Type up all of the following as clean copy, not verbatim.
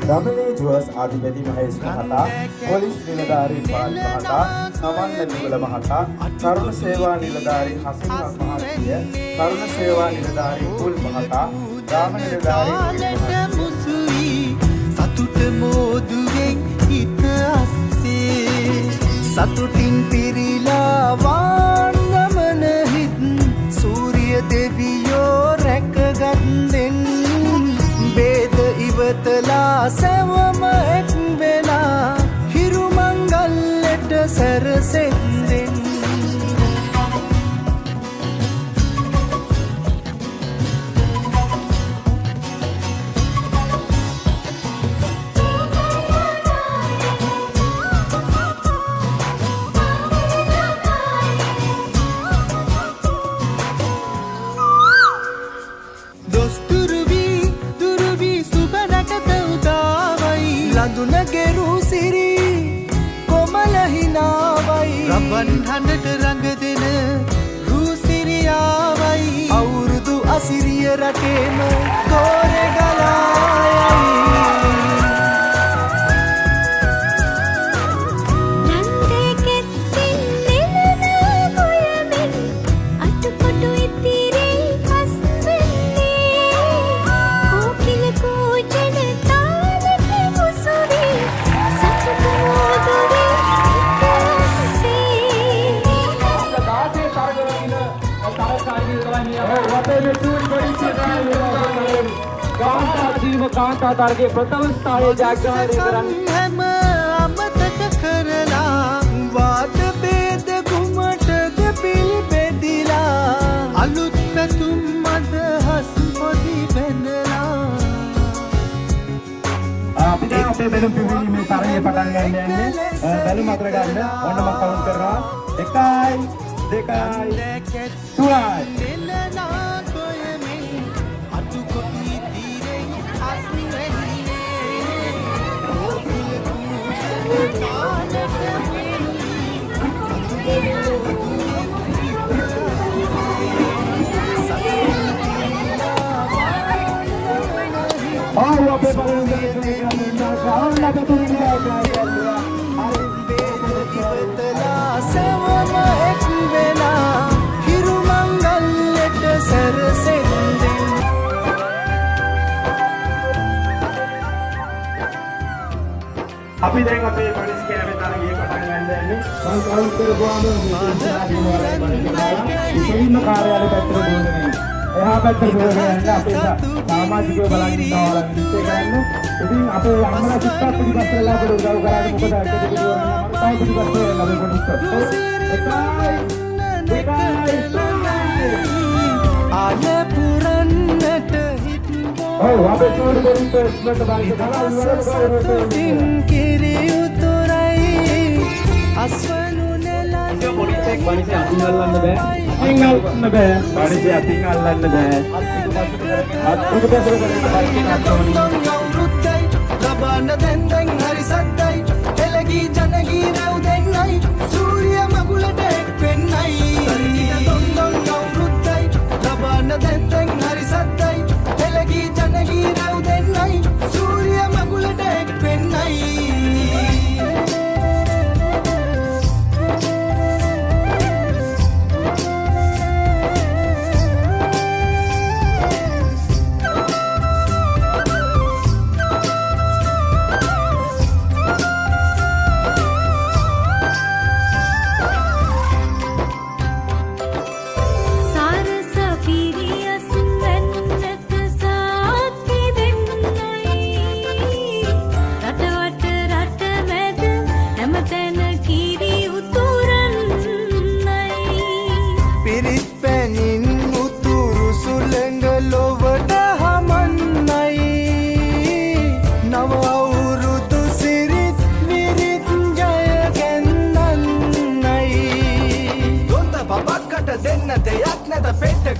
දමලේ ජුවස් අධිපති මහේෂ් මහතා, පොලිස් නිලධාරී පාල් මහතා, සමන් නැතිවල මහතා, තරුණ සේවා නිලධාරී හසින් මහත්මිය, තරුණ සේවා නිලධාරී කුල් මහතා, ග්‍රාම නිලධාරී මුසුයි සතුට මෝදුවෙන් හිත අස්සේ සතුටින් පිරීලා වාන්නමන හිත් සූර්ය දෙවියෝ රැකගත්ෙන් බේද ඉවතලා සැවම එක් වෙලා හිරු මංගල්ලට සැරසෙන්දෙන් ලඳුනගෙරු සිරි කොමල හිනාවයි රබන් හඬට රඟ දෙන රූසිරියාවයි අවුරුදු අසිරිය රටේම ගෝරෙ ගලායයි කාන්තා තරගයේ ප්‍රථම ස්ථානයේ ජයග්‍රහණය කරන්නේ හැම අමතක කරලා වාද ભેද කුමටද පිළිපෙදිලා අලුත් පැතුම් අදහස් පොඩි බැඳලා අපි දැන් අපේ බැලුම් පිපිරීමේ තරගය පටන් ගන්න යන්නේ බැලුම් අතර ගන්න ඔන්න මම කවුන්ට් කරනවා 1 2 3 සැවම එක් වෙලා හිරු මංගල්ලට සැරසෙන්දෙන් අපි දැන් අපේ පොලිස් කෑමේ තරගය පටන් ගන්න යන්නේ මම කවුන්ට් කරපුවාම ඉතින් කාර්යාලය පැත්තට ගොඩනේ එහා පැත්තට ගොඩනේ අපේ සමාජිකව බලන් ඉන්නවා ඉස්සේ ගන්න ඉතින් අපේ අම්මලා සිස්ටර් පිටිපස්සෙලා උදව් කරාට මොකද අද පිටිපස්සෙලා අපි පොලිස් ආය පුරන්නට ඔව් අපේ චූඩි දෙන්නට ඉස්මට බලන්න සතුටින් කිරි උතුරයි අස්වනු නෙලන පොලිස් එක් බණිසේ අතින් අල්ලන්න බෑ අතින් අල්ලන්න බෑ බණිසේ අතින් අල්ලන්න බෑ අත්පිට පස්සට ලබන්න දැන් හරි සද්දයි එළගී ජනගී රැව් දෙන්නයි සූර්ය මගුලට එක් වෙන්නයි දොන් අවුරුද්දයි ලබන්න දැන් හරි සද්දයි එළගී ජනගී රැව් දෙන්නයි සූර්ය මගුලට එක් වෙන්නයි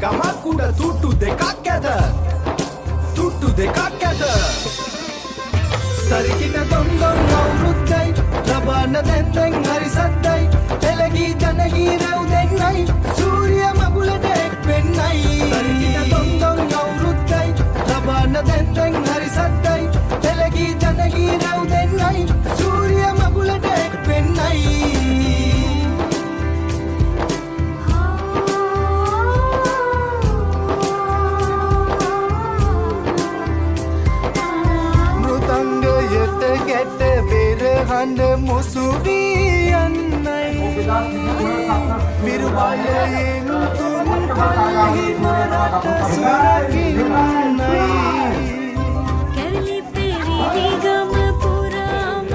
ගමක් උඩ තුට්ටු දෙකක් ඇද තරිකිට දොන් අවුරුද්දයි ලබන්න දැන් හරි සද්දයි එළගී ජනගී රැව් දෙන්නයි සූර්ය මගුලට එක් වෙන්නයි තරිකිට දොන් අවුරුද්දයි ලබන්න දැන් හරි සද්දයි එළගී ජන ගැට ගැට බෙරහඬ මුසු වී යන්නයි විරුවලයෙන් තුන් කල්හි මරට සුරකින්නයි කැරලි පෙරිදි ගම පුරාම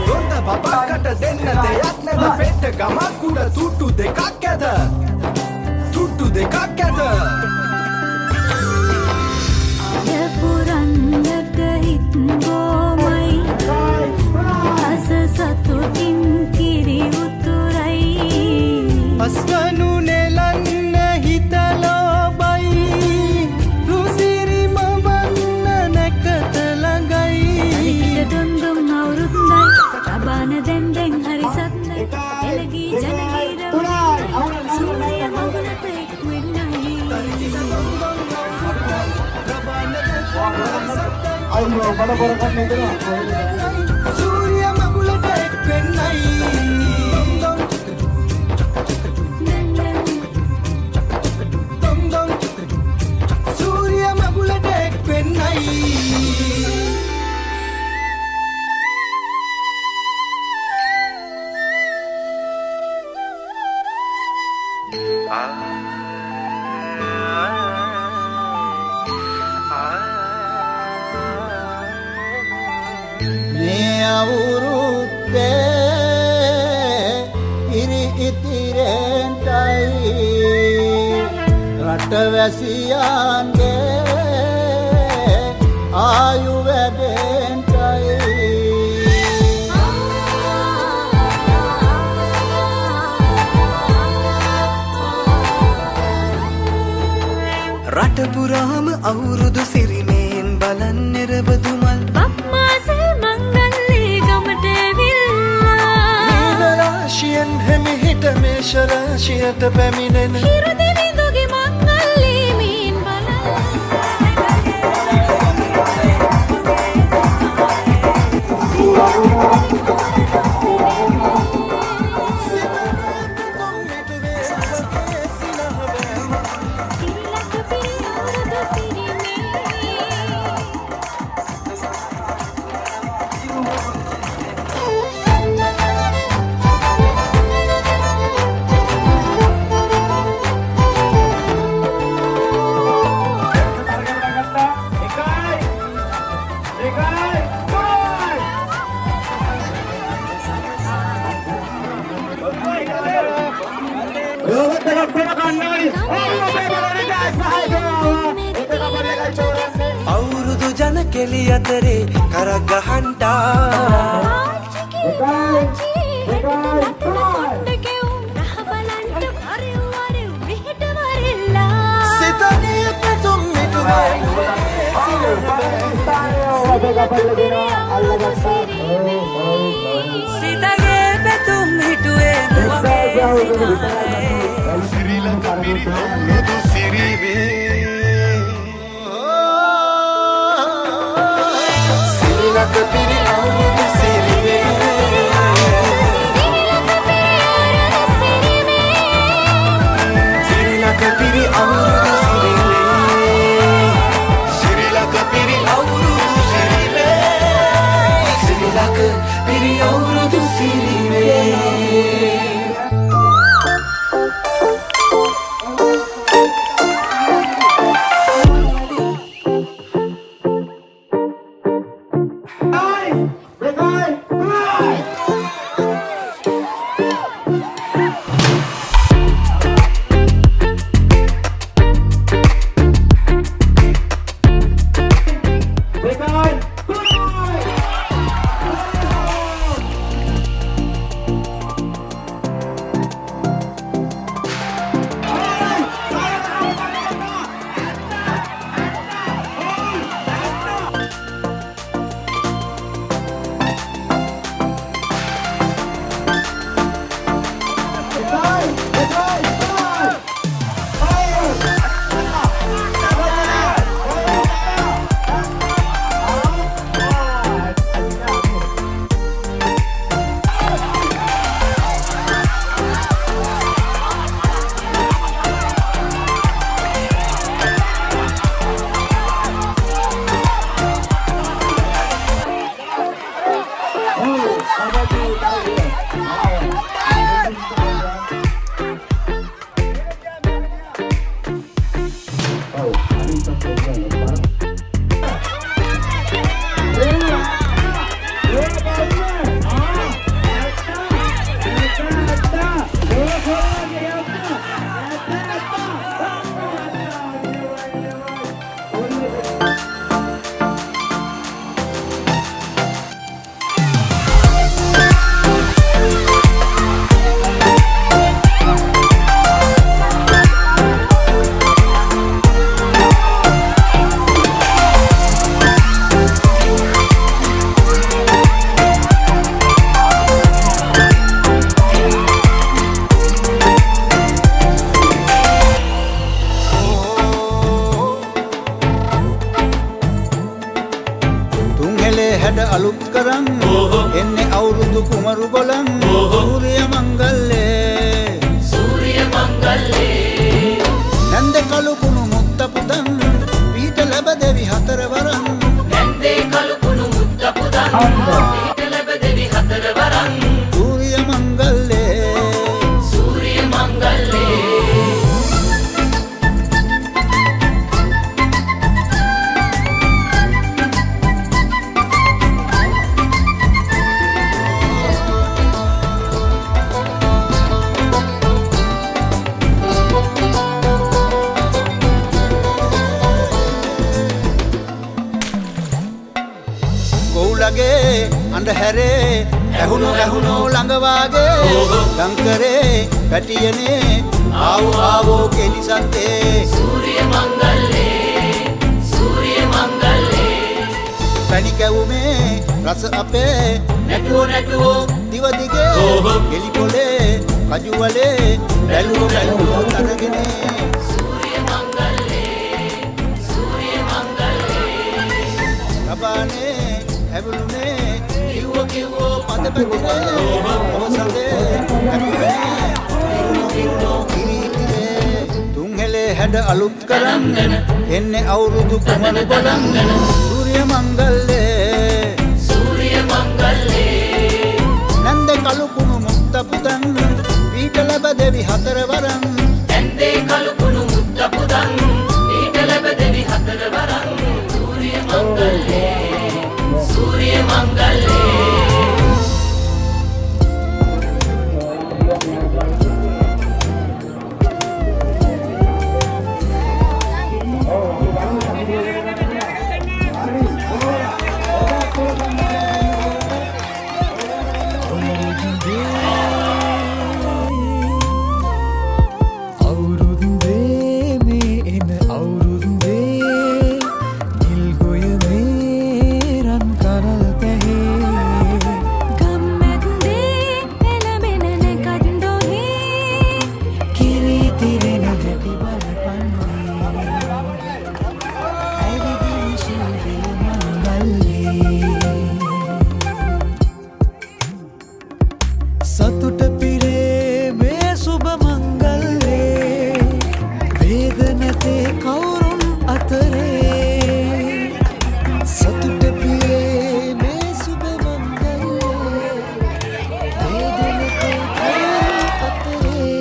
හොඳ බබාකට දෙන්න දෙයක් නැද පෙට්ට ගමක් උඩ තුට්ටු දෙකක් ඇද තුට්ටු දෙකක් ඇද පුරන්නට හිත් ගෝමයි අස සතුටින් කිරි උතුරයි අස්වනු නෙලන්න හිතලෝබයි රුසිරිම වන්න නැකත ළඟයි දුම්දුම් අවුරුද්දයි රබාන දැන් දැන් හරි සත්නයි එළගී ජනගීරවයි සූරිය මගුලට එක් වෙන්නයි අයියෝ බඩ බොර ගන්න ඉතන සූරිය මගුලට එක් වෙන්නයි දොම් දොම් සූරිය මගුලට එක් වෙන්නයි මේ අවුරුද්දේ ඉරි ඉතිරෙන්ටයි රටවැසියන්ගේ ආයු වැඩෙන්ටයි රට පුරාම අවුරුදු සිරිමයෙන් බලන් නිරබදුමල් බක්මාසේ මංගල්ලේ ගමට ඇවිල්ලා රාශියෙන් හැමිහිට මේෂ රාශියට පැමිණෙන හිරදිවිදුගේ මංගල්ලේ මීන් අවුරුදු ජන කෙලි අතරේ කරක් ගහන්ටා සිතනිය පැතුම් මිටුවේ සිතගේ පැතුම් හිටුවේ ශ්‍රී ලංකා පිරිවුරුදු සිරිවේ ශ්‍රී ලංකා පිරිවුරුදු සිරිවේ ශ්‍රී ලංකා පිරිවුරුදු සිරිවේ ශ්‍රී ලංකා පිරිවුරුදු සිරිවේ ශ්‍රී ලංකා පිරිවුරුදු සිරිවේ අන්ධහැරේ ඇහුණු ළඟවාගේ ගංකරේ පැටියනේ ආවෝ කෙලිසත්තේ සූරිය මංගල්ලේ පැණි කැවුමේ රස අපේ නැටුවෝ දිව දිගේ එලි පොලේ කජුවලේ බැලුවෝ තරගනේ සූරිය මංගල්ලේ රබානේ හැබුනේ කිව්වෝ පද පැතිරේ ඔවසඳේ හැබුනේ තුන්හෙලේ හැඩ අලුත් කරන්න එන්නේ අවුරුදු කුමරු බලන්න සූරිය මංගල්ලේ නන්ද කලුකුණු මුක්ත පුතන් පීඨ ලැබ දෙවි හතර වරන් ඇන්දේ කලුකුණු මුක්ත පුතන් පීඨ ලැබ දෙවි හතර වරන් සූරිය මංගල්ලේ සතුට පිරේ මේ සුබ මංගල්ලේ වේද නැතේ කවුරුන් අතරේ සතුට පිරේ මේ සුබ මංගල්ලේ වේද නැතේ කවුරුන් අතරේ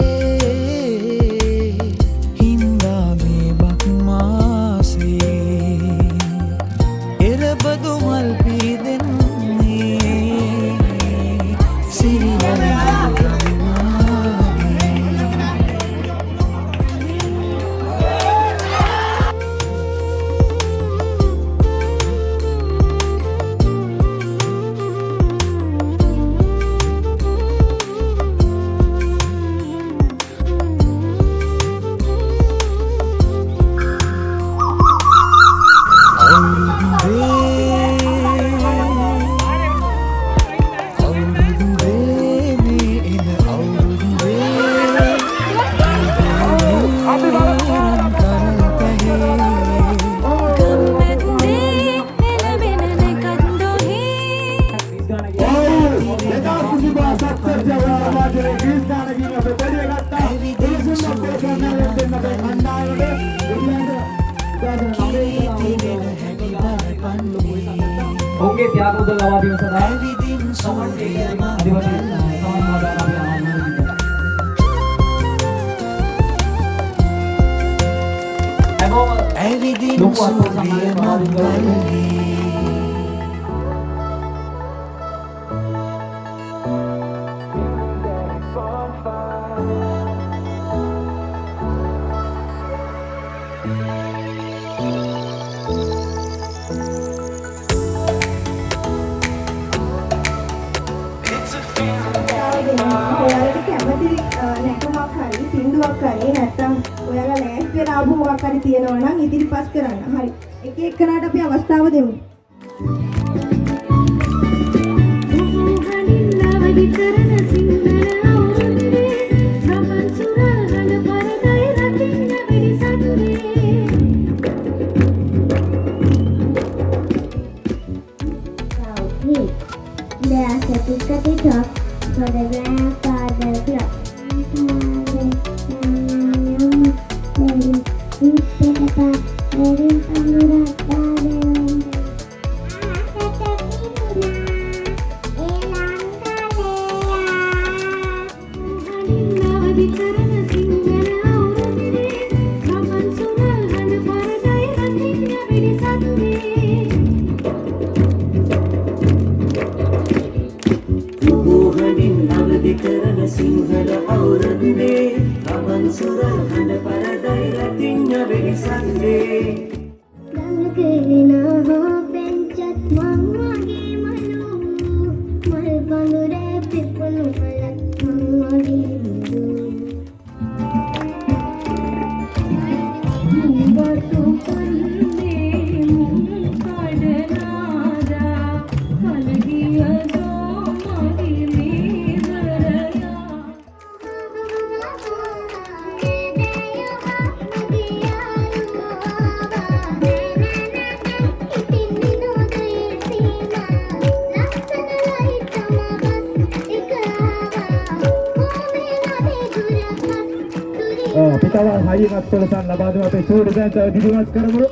හින්දා මේ බක් මාසේ එරබදු මල් පීදෙන්නේ ඔවුන්ගේ ත්‍යාග උදව් ලබා දීම සඳහා අධිපති සමාජවාදී අපි ආමන්ත්‍රණය කරනවා. හැමෝම ඇවිදින් සූරිය මංගල්ලේ ඔයාලට කැමති නැටුමක් හරි සින්දුවක් හරි නැත්නම් ඔයාලා ලෑස්ති වෙලා ආපු මොකක් හරි තියෙනවා නම් ඉදිරිපත් කරන්න. හරි. එක එකනට අපි අවස්ථාව දෙමු. There are certificate of photograph father club. හිඹතු කන්නේ මුම් කඩනාදා කලගිය දෝ මගේ නීවරයා පිටව හයියෙන් අත්වලසන් ලබා දෙන අපේ සූර්ය දැන්ත දිවිවත් කරමු.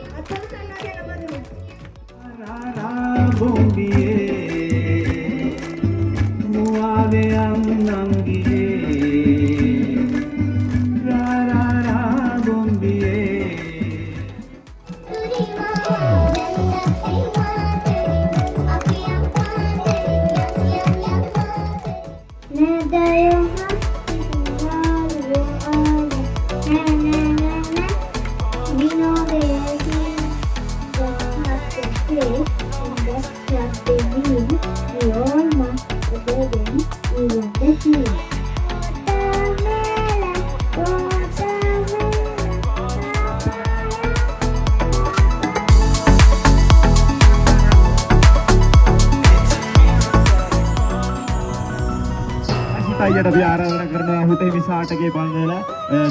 අයියට අපි ආරාධනා කරනවා හුතේ විසාටගේ පන්වල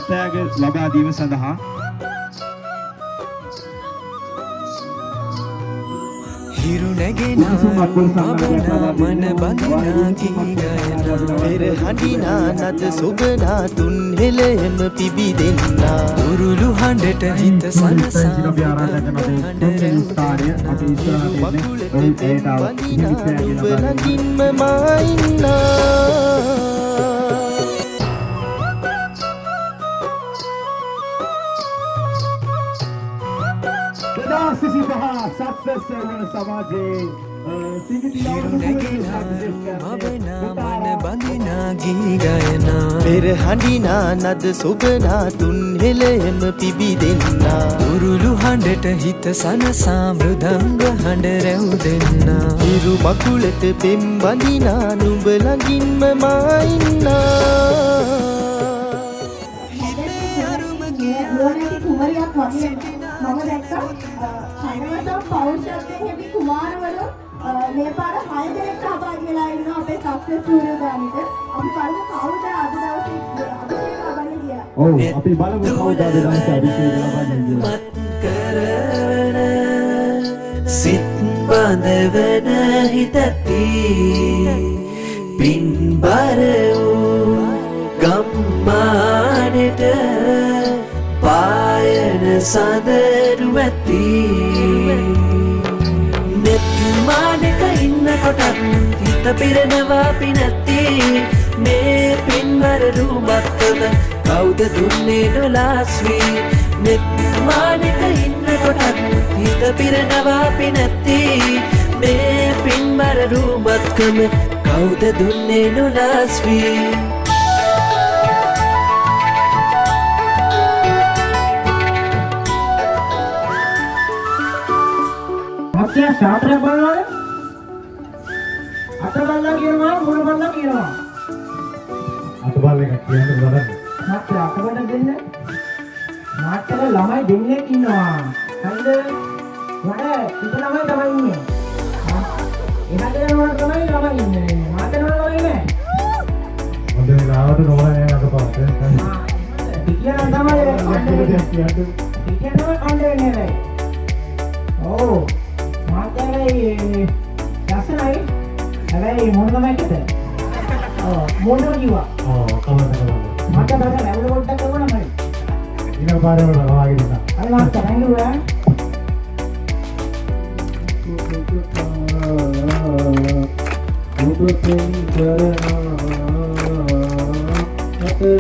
තෑග ලබා දීම සඳහා. හිරු නැගෙනා මබනා මන බඳිනා ගී ගයනා පෙර හඬිනා නද සොබනා තුන් හෙළෙම පිබිදෙන්නා උරුළු හඬට හිත සනසා නුඹලඟින්ම මායින්නා පෙර හඬිනා නද සොබනා තුන් හෙළෙම පිබිදෙන්නා උරුළු හඬට හිත සනසා මෘදංග හඬ රැවුදෙන්නා හිරු මකුලට පෙම් බඳිනා නුඹ ළඟින්ම මායින්නා කුමරියක් වගේ මම දැක්කා කනවසම් පෞරුෂත්වයෙන් හැපි කුමාරවරු මේ පාර 6 දෙනෙක් සහභාගී වෙලා ඉන්නවා අපේ සක්සස් සූර්ය දානෙට. අපි බලමු කවුද අද දවසේ අභිෂේක ලබන්නේ කියලා. ඔව් අපි බලමු කවුද අද දවසේ අභිෂේක ලබන්නේ කියලා. කරවන සිත් බඳවන හිතති පින්බර වූ ගම්මානට පායන සඳරු ඇති නෙත්මානක ඉන්නකොටත් හිත පිරෙනවා පිනැති මේ පින්වර රූමත්තම කවුද දුන්නේ නොලාස්වී නෙත්මානක ඉන්නකොටත් හිත පිරෙනවා පිනැති මේ පින්වර රූමත්කම කවුද දුන්නේ නොලාස්වී මක්කියා ශාත්‍රය බලනවද? අත බලලා කියනවා මුල බලලා කියනවා. අත බල් එක කියන්න බලන්න. මක්කියා අත බල දෙන්න. මාත්‍යල ළමයි දෙන්නෙක් ඉන්නවා. හරිද? වඩ පිට ළමයි තමයි ඉන්නේ. එහා දෙන වල තමයි ළමයි ඉන්නේ. මාත්‍යල වල ළමයි නෑ. හොඳේ ලාවට නෝනා යන අතපස්සේ. පිටියන තමයි කණ්ඩේ නෑ. ඔව් මාත්‍යලයි දැසනයි හැබැයි මොන තමයි කිව්ද? ඔව් මොනම කිව්වා. ඔව් කවදාද? මාත්‍ය බරක ලැබුණ පොඩ්ඩක් කරනවා නම් ඊළඟ පාරේ වල වාගේ දෙන්න. හරි මාත්‍ය thank you ඈ. ඔබ පෙන් කරනා අපේ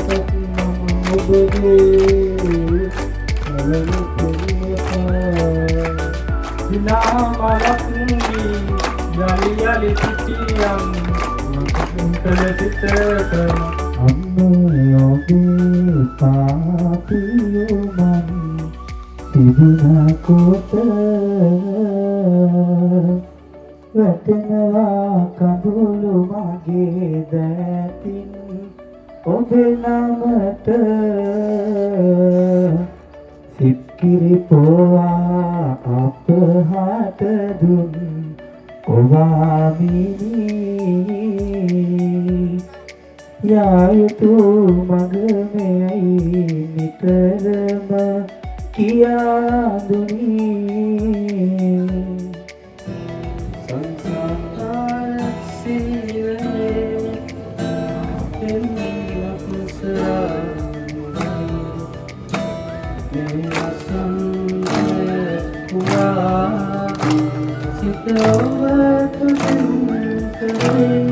ඔබගේ යලි සිටියම් මතකල සිතට අම්මේ ඔබේ පාපියෝ මන් තිබුණා කොට වැටෙනවා කඳුළු මගේ දැතින් ඔබ ඔබේ නමට සිත්කිරි පොවා අපහට දුන් ඔබාමිනී යායුතු මග මෙයි නිතරම කියා දුනී සංසාරක් සිරේ දෙන්න කුසලා දෙවියන් කුවා සිතවත් කරේ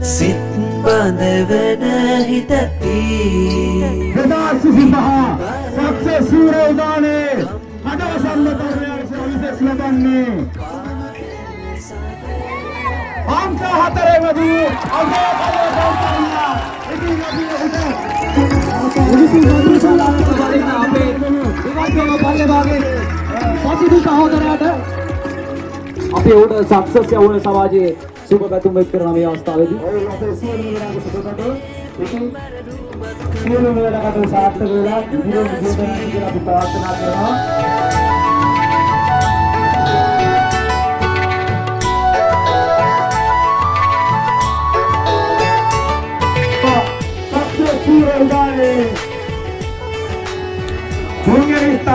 සිත් බඳවන හිතති සක්සස් සූරෝ ගානේ හදවසන්න තරුණයාට විශේෂ ලබන්නේ අංක 4 වදී අගේ කලේ ගෞතමියා ඉතින් අපි උට උඩිසි ගෞරවශාලාවට වරින්න අපේ විවාදයේ පල්ලේ භාගයේ පසිදු සහෝදරයාට අපි උඩ සක්සස් යවුන සමාජයේ සුබ පැතුම් වෙත් කරන මේ අවස්ථාවේදී ඔය අපේ සියලු නිරාග සුබකට ඉතින් සියලු නිරාගකට සාර්ථක වෙලා නිරෝගී ජීවිතයක් කියලා අපි ප්‍රාර්ථනා කරනවා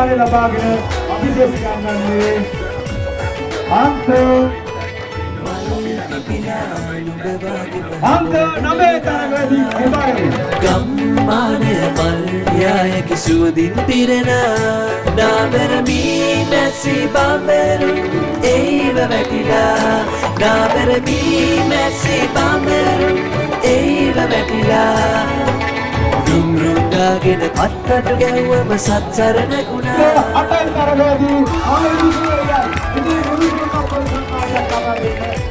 ස්ථානය ලබාගෙන අභිදේශ ගන්නන්නේ අංක 9 තරගදී එබයි ගම්මානය මල්යායක සුවදින් පිරෙන නාබරමී මැසි බඹරු ඒව වැටිලා නාබරමී මැසි බඹරු ඒව වැටිලා දුම්රුටාගෙන අත්තට ගැව්වම සත්සරණ ගුණා අටයි තරගදී ආයුධයයි ඉතින් මුලින්ම අපේ සම්මානයක් ලබා දෙන්නේ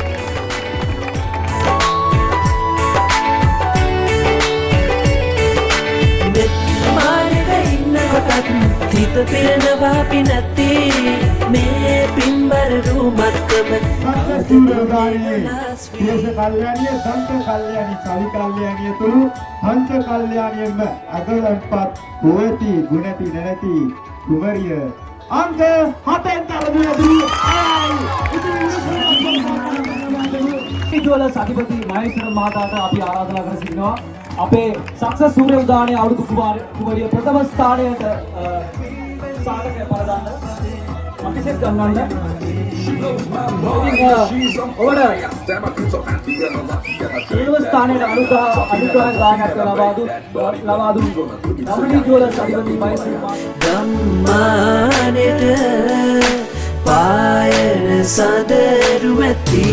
හිත පිරෙනවා පිනැති මේ පින්බර රූමත්කම දේශ කල්යාණිය සංත කල්යාණි කවි කල්යාණිය තුරු පංච කල්යාණියෙන්ම අගලන්පත් ගෝති ගුණති නැති කුමරිය අංක 7න් තරගයේදී ඉතිවල සතිපති මහේශ්වර මහතාට අපි ආරාධනා කර සිටිනවා අපේ සක්සස් සූර්ය උදානයේ අවුරුදු කුමාරිය ප්‍රථම ස්ථානයට සාධක පරදාන්න අපි සෙට් ගන්නවන්න ඔබට ස්ථානයට අනුග්‍රහ ගානක් ලබා දුන්නු නවනීජෝල සතිපති මහේශ්වර ගම්මානෙට පායන සදරු ඇති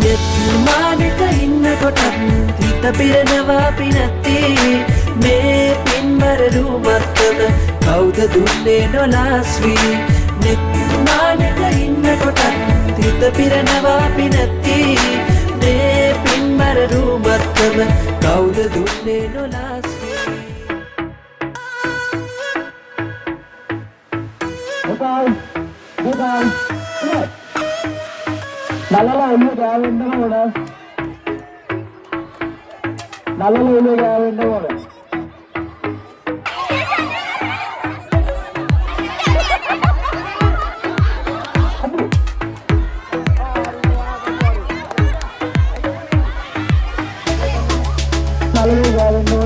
නෙත්මානෙක ඉන්නකොටත් හිත පිරෙනවා පිනැති මේ පින්බර රූමත්තම කවුද දුන්නේ නොලාස්වී නෙත්මානෙක ඉන්නකොටත් හිත පිරෙනවා පිනැති මේ පින්බර රූමත්තම කවුද දුන්නේ නොලාස්වී නලලා එන්නේ ගාවෙන්න ඕන. නලලා එන්නේ ගාවෙන්න ඕන. නලලා ගාවෙන්න ඕන.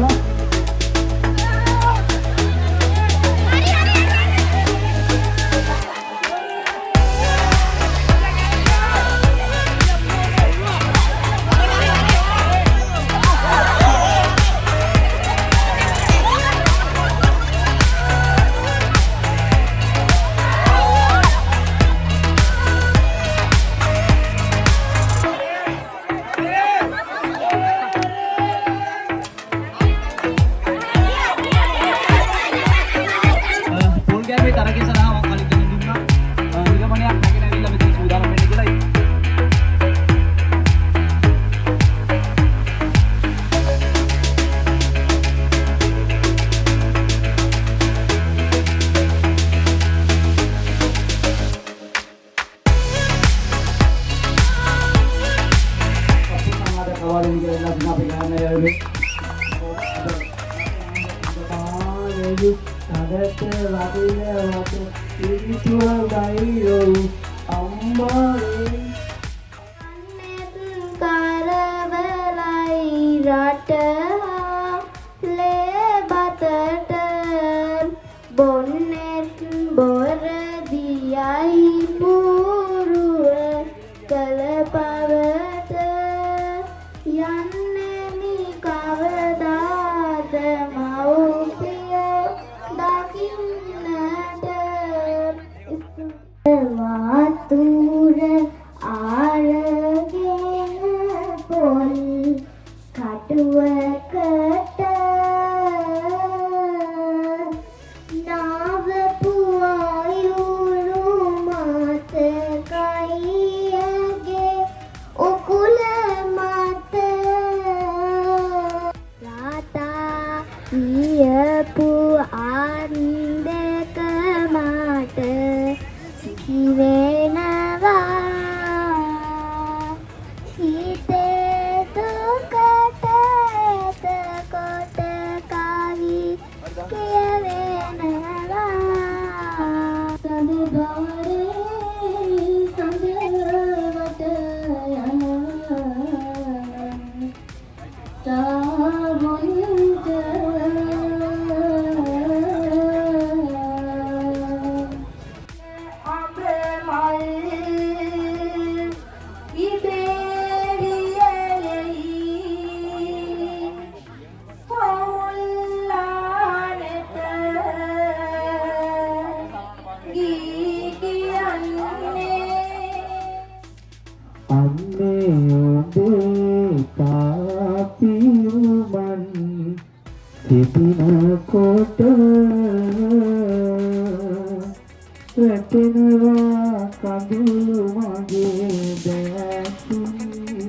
වැටෙනවා කඳුළු මගේ දැතුනි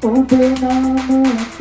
ඔබ නාමයට